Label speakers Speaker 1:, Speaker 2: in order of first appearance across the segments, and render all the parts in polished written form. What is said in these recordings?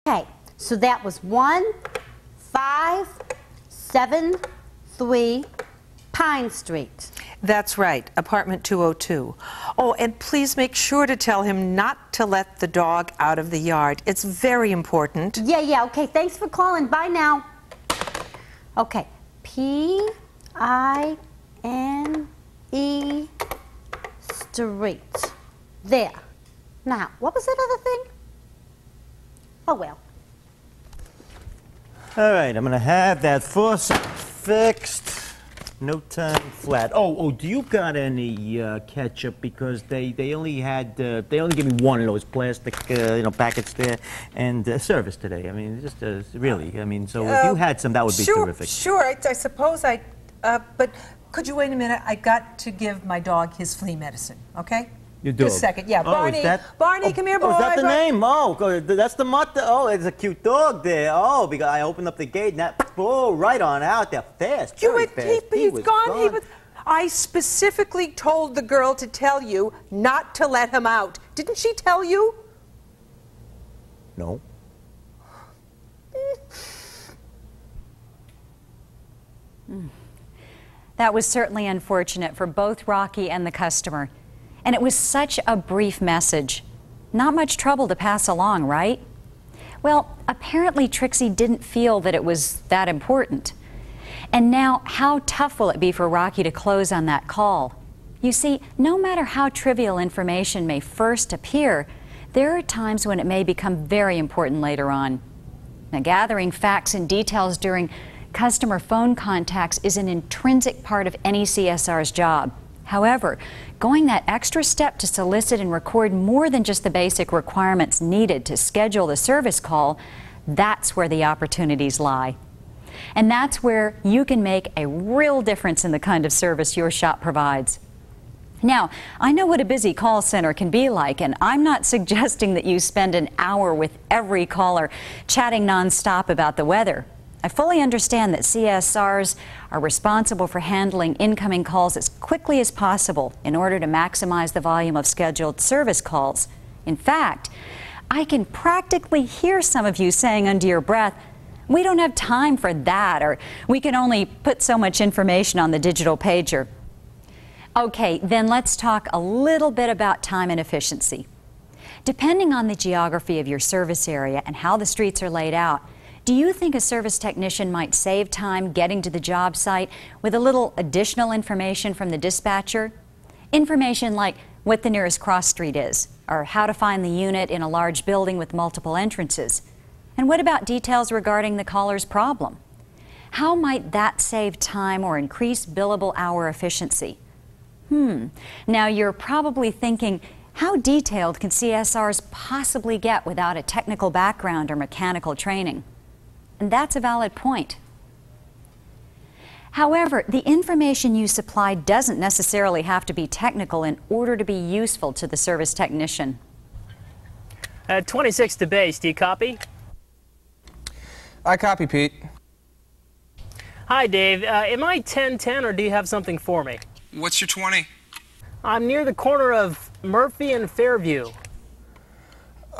Speaker 1: Okay, so that was 1573 Pine Street.
Speaker 2: That's right, apartment 202. Oh, and please make sure to tell him not to let the dog out of the yard. It's very important.
Speaker 1: Yeah, okay, thanks for calling. Bye now. Okay, P-I-N-E Street. There. Now, what was that other thing? Oh, well.
Speaker 3: All right, I'm gonna have that faucet fixed. No time flat. Oh, do you got any ketchup? Because they only gave me one of those plastic packets there, and service today. I mean, just really. I mean, so if you had some, that would be terrific.
Speaker 4: Sure. I suppose but could you wait a minute? I got to give my dog his flea medicine. Okay.
Speaker 3: You do.
Speaker 4: Just a second. Yeah, Barney. Barney, come here, boy.
Speaker 3: Oh, is that the name? Oh, that's the motto. Oh, it's a cute dog there. Oh, because I opened up the gate and that, right on out there, fast. Very fast.
Speaker 4: He's gone. I specifically told the girl to tell you not to let him out. Didn't she tell you?
Speaker 3: No.
Speaker 5: That was certainly unfortunate for both Rocky and the customer. And it was such a brief message. Not much trouble to pass along, right? Well, apparently Trixie didn't feel that it was that important. And now, how tough will it be for Rocky to close on that call? You see, no matter how trivial information may first appear, there are times when it may become very important later on. Now, gathering facts and details during customer phone contacts is an intrinsic part of any CSR's job. However, going that extra step to solicit and record more than just the basic requirements needed to schedule the service call, that's where the opportunities lie. And that's where you can make a real difference in the kind of service your shop provides. Now, I know what a busy call center can be like, and I'm not suggesting that you spend an hour with every caller chatting nonstop about the weather. I fully understand that CSRs are responsible for handling incoming calls as quickly as possible in order to maximize the volume of scheduled service calls. In fact, I can practically hear some of you saying under your breath, "We don't have time for that," or "We can only put so much information on the digital pager." Okay, then let's talk a little bit about time and efficiency. Depending on the geography of your service area and how the streets are laid out, do you think a service technician might save time getting to the job site with a little additional information from the dispatcher? Information like what the nearest cross street is, or how to find the unit in a large building with multiple entrances. And what about details regarding the caller's problem? How might that save time or increase billable hour efficiency? Now you're probably thinking, how detailed can CSRs possibly get without a technical background or mechanical training? And that's a valid point. However, the information you supply doesn't necessarily have to be technical in order to be useful to the service technician.
Speaker 6: 26 to base, do you copy?
Speaker 7: I copy, Pete.
Speaker 6: Hi, Dave. Am I 1010 or do you have something for me?
Speaker 7: What's your 20?
Speaker 6: I'm near the corner of Murphy and Fairview.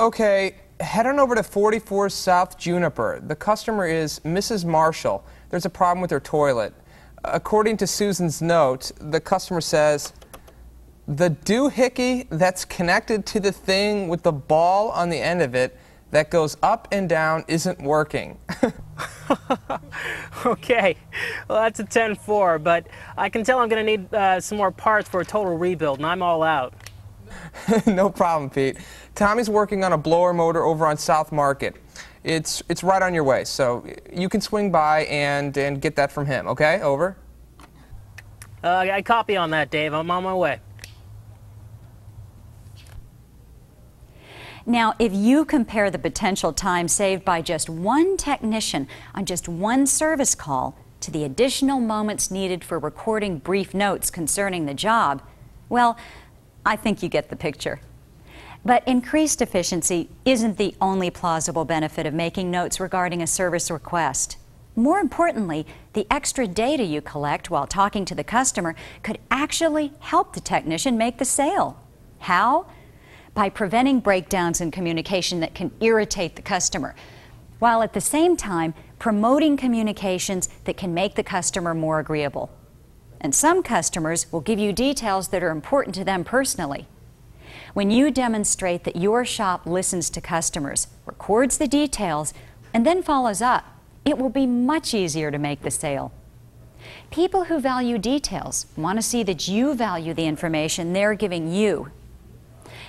Speaker 7: Okay, head on over to 44 South Juniper. The customer is Mrs. Marshall. There's a problem with her toilet. According to Susan's note, the customer says, "The doohickey that's connected to the thing with the ball on the end of it that goes up and down isn't working."
Speaker 6: Okay, well that's a 10-4, but I can tell I'm going to need some more parts for a total rebuild, and I'm all out.
Speaker 7: No problem, Pete. Tommy's working on a blower motor over on South Market. It's right on your way, so you can swing by and get that from him, okay? Over.
Speaker 6: I copy on that, Dave. I'm on my way.
Speaker 5: Now, if you compare the potential time saved by just one technician on just one service call to the additional moments needed for recording brief notes concerning the job, well, I think you get the picture. But increased efficiency isn't the only plausible benefit of making notes regarding a service request. More importantly, the extra data you collect while talking to the customer could actually help the technician make the sale. How? By preventing breakdowns in communication that can irritate the customer. while at the same time promoting communications that can make the customer more agreeable. And some customers will give you details that are important to them personally. When you demonstrate that your shop listens to customers, records the details, and then follows up, it will be much easier to make the sale. People who value details want to see that you value the information they're giving you.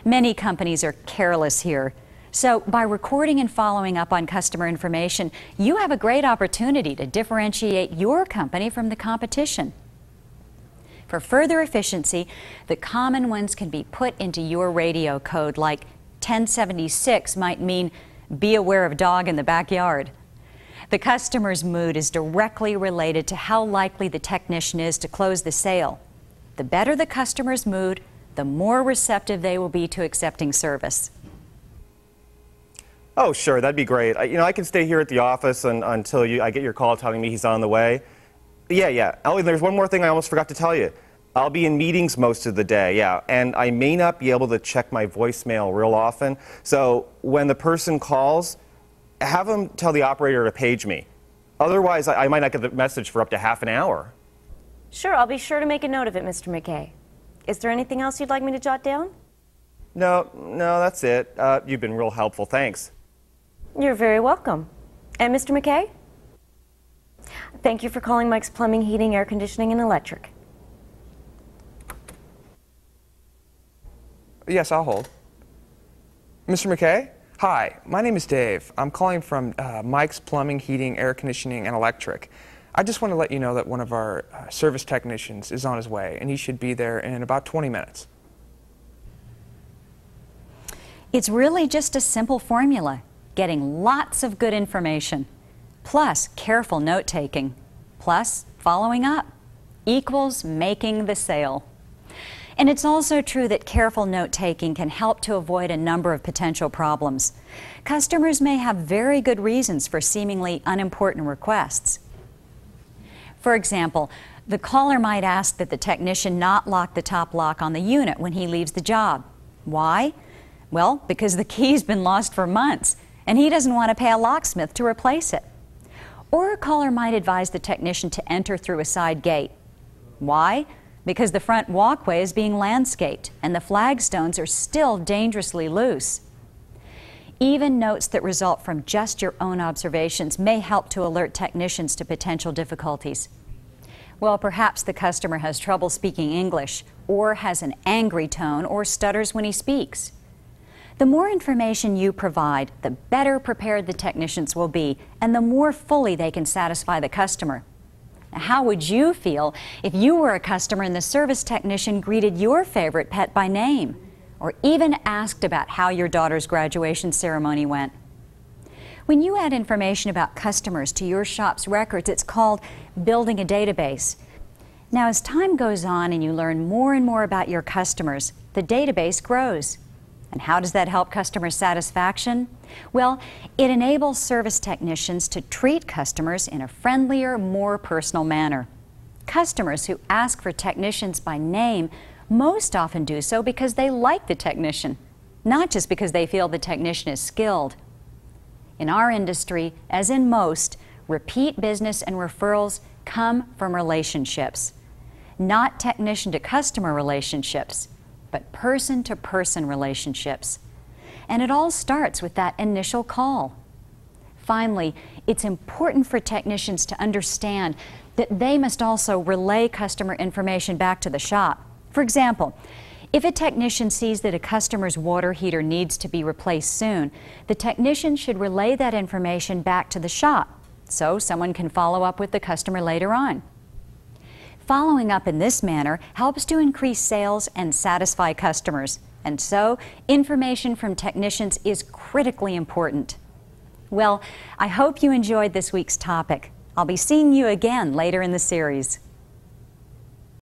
Speaker 5: Many companies are careless here. So by recording and following up on customer information, you have a great opportunity to differentiate your company from the competition. For further efficiency, the common ones can be put into your radio code, like 1076 might mean be aware of dog in the backyard. The customer's mood is directly related to how likely the technician is to close the sale. The better the customer's mood, the more receptive they will be to accepting service.
Speaker 8: Oh, sure, that'd be great. I can stay here at the office until I get your call telling me he's on the way. Yeah. Oh, there's one more thing I almost forgot to tell you. I'll be in meetings most of the day, yeah, and I may not be able to check my voicemail real often. So when the person calls, have them tell the operator to page me. Otherwise, I might not get the message for up to half an hour.
Speaker 9: Sure, I'll be sure to make a note of it, Mr. McKay. Is there anything else you'd like me to jot down?
Speaker 8: No, that's it. You've been real helpful, thanks.
Speaker 9: You're very welcome. And Mr. McKay? Thank you for calling Mike's Plumbing, Heating, Air Conditioning, and Electric.
Speaker 7: Yes, I'll hold. Mr. McKay? Hi, my name is Dave. I'm calling from Mike's Plumbing, Heating, Air Conditioning, and Electric. I just want to let you know that one of our service technicians is on his way, and he should be there in about 20 minutes.
Speaker 5: It's really just a simple formula, getting lots of good information, plus careful note-taking, plus following up, equals making the sale. And it's also true that careful note-taking can help to avoid a number of potential problems. Customers may have very good reasons for seemingly unimportant requests. For example, the caller might ask that the technician not lock the top lock on the unit when he leaves the job. Why? Well, because the key's been lost for months, and he doesn't want to pay a locksmith to replace it. Or a caller might advise the technician to enter through a side gate. Why? Because the front walkway is being landscaped and the flagstones are still dangerously loose. Even notes that result from just your own observations may help to alert technicians to potential difficulties. Well, perhaps the customer has trouble speaking English, or has an angry tone, or stutters when he speaks. The more information you provide, the better prepared the technicians will be, and the more fully they can satisfy the customer. Now, how would you feel if you were a customer and the service technician greeted your favorite pet by name, or even asked about how your daughter's graduation ceremony went? When you add information about customers to your shop's records, it's called building a database. Now, as time goes on and you learn more and more about your customers, the database grows. And how does that help customer satisfaction? Well, it enables service technicians to treat customers in a friendlier, more personal manner. Customers who ask for technicians by name most often do so because they like the technician, not just because they feel the technician is skilled. In our industry, as in most, repeat business and referrals come from relationships. Not technician-to-customer relationships, but person-to-person relationships. And it all starts with that initial call. Finally, it's important for technicians to understand that they must also relay customer information back to the shop. For example, if a technician sees that a customer's water heater needs to be replaced soon, the technician should relay that information back to the shop so someone can follow up with the customer later on. Following up in this manner helps to increase sales and satisfy customers, and so information from technicians is critically important. Well, I hope you enjoyed this week's topic. I'll be seeing you again later in the series.